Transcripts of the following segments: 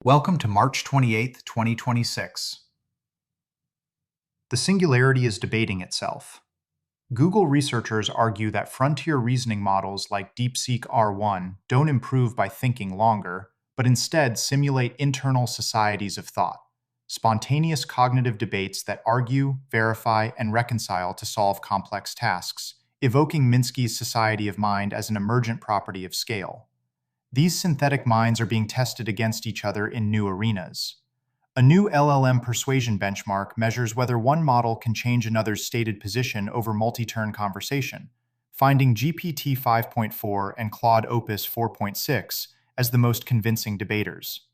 Welcome to March 28th, 2026. The Singularity is debating itself. Google researchers argue that frontier reasoning models like DeepSeek R1 don't improve by thinking longer, but instead simulate internal societies of thought, spontaneous cognitive debates that argue, verify, and reconcile to solve complex tasks, evoking Minsky's society of mind as an emergent property of scale. These synthetic minds are being tested against each other in new arenas. A new LLM persuasion benchmark measures whether one model can change another's stated position over multi-turn conversation, finding GPT 5.4 and Claude Opus 4.6 as the most convincing debaters.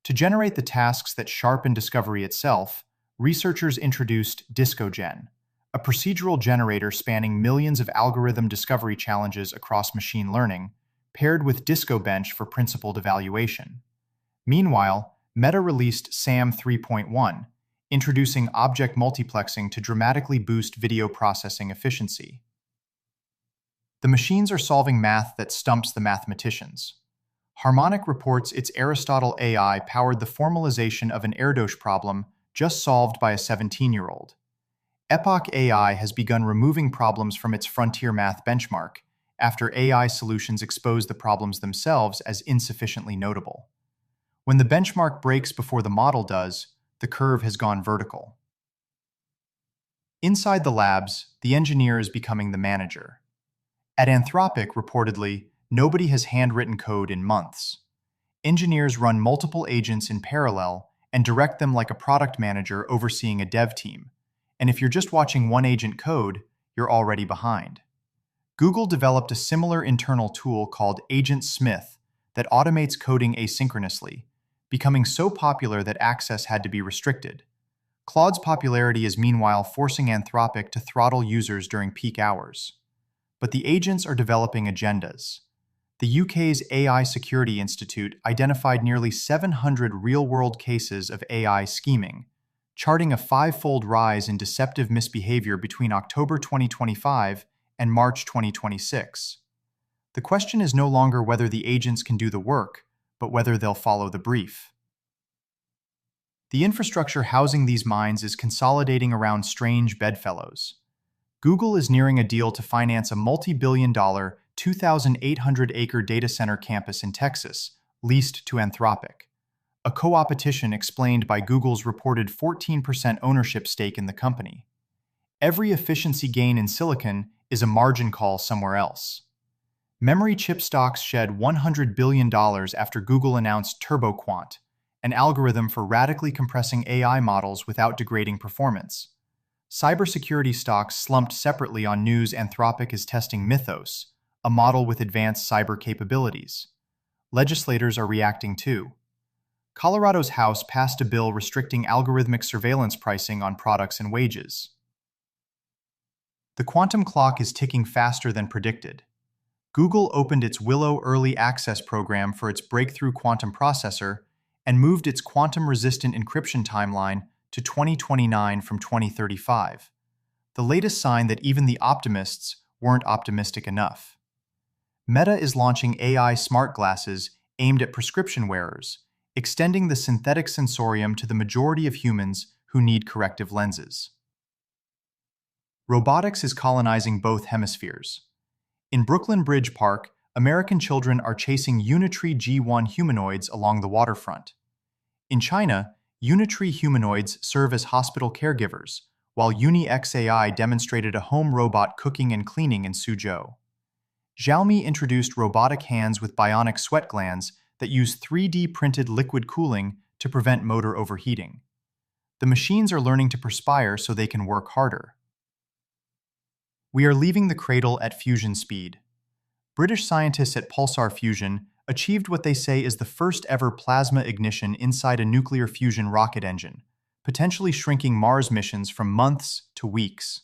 To generate the tasks that sharpen discovery itself, researchers introduced DiscoGen, a procedural generator spanning millions of algorithm discovery challenges across machine learning, paired with DiscoBench for principled evaluation. Meanwhile, Meta released SAM 3.1, introducing object multiplexing to dramatically boost video processing efficiency. The machines are solving math that stumps the mathematicians. Harmonic reports its Aristotle AI powered the formalization of an Erdos problem just solved by a 17-year-old. Epoch AI has begun removing problems from its frontier math benchmark, after AI solutions expose the problems themselves as insufficiently notable. When the benchmark breaks before the model does, the curve has gone vertical. Inside the labs, the engineer is becoming the manager. At Anthropic, reportedly, nobody has handwritten code in months. Engineers run multiple agents in parallel and direct them like a product manager overseeing a dev team. And if you're just watching one agent code, you're already behind. Google developed a similar internal tool called Agent Smith that automates coding asynchronously, becoming so popular that access had to be restricted. Claude's popularity is meanwhile forcing Anthropic to throttle users during peak hours. But the agents are developing agendas. The UK's AI Security Institute identified nearly 700 real-world cases of AI scheming, charting a five-fold rise in deceptive misbehavior between October 2025 and March 2026. The question is no longer whether the agents can do the work, but whether they'll follow the brief. The infrastructure housing these minds is consolidating around strange bedfellows. Google is nearing a deal to finance a multi-billion-dollar, 2,800-acre data center campus in Texas, leased to Anthropic. A co-opetition explained by Google's reported 14% ownership stake in the company. Every efficiency gain in silicon is a margin call somewhere else. Memory chip stocks shed $100 billion after Google announced TurboQuant, an algorithm for radically compressing AI models without degrading performance. Cybersecurity stocks slumped separately on news Anthropic is testing Mythos, a model with advanced cyber capabilities. Legislators are reacting too. Colorado's House passed a bill restricting algorithmic surveillance pricing on products and wages. The quantum clock is ticking faster than predicted. Google opened its Willow Early Access program for its breakthrough quantum processor and moved its quantum-resistant encryption timeline to 2029 from 2035, the latest sign that even the optimists weren't optimistic enough. Meta is launching AI smart glasses aimed at prescription wearers, extending the synthetic sensorium to the majority of humans who need corrective lenses. Robotics is colonizing both hemispheres. In Brooklyn Bridge Park, American children are chasing Unitree G1 humanoids along the waterfront. In China, Unitree humanoids serve as hospital caregivers, while UniXAI demonstrated a home robot cooking and cleaning in Suzhou. Xiaomi introduced robotic hands with bionic sweat glands that use 3D printed liquid cooling to prevent motor overheating. The machines are learning to perspire so they can work harder. We are leaving the cradle at fusion speed. British scientists at Pulsar Fusion achieved what they say is the first ever plasma ignition inside a nuclear fusion rocket engine, potentially shrinking Mars missions from months to weeks.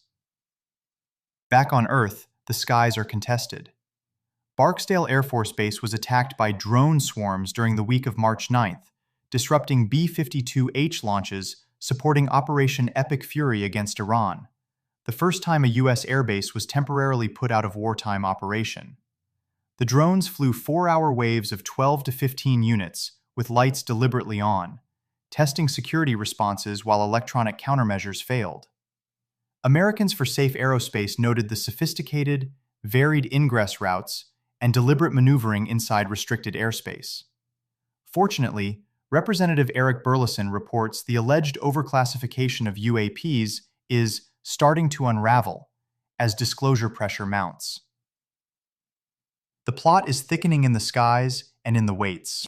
Back on Earth, the skies are contested. Barksdale Air Force Base was attacked by drone swarms during the week of March 9th, disrupting B-52H launches supporting Operation Epic Fury against Iran, the first time a U.S. airbase was temporarily put out of wartime operation. The drones flew 4-hour waves of 12 to 15 units, with lights deliberately on, testing security responses while electronic countermeasures failed. Americans for Safe Aerospace noted the sophisticated, varied ingress routes and deliberate maneuvering inside restricted airspace. Fortunately, Representative Eric Burleson reports the alleged overclassification of UAPs is starting to unravel as disclosure pressure mounts. The plot is thickening in the skies and in the weights.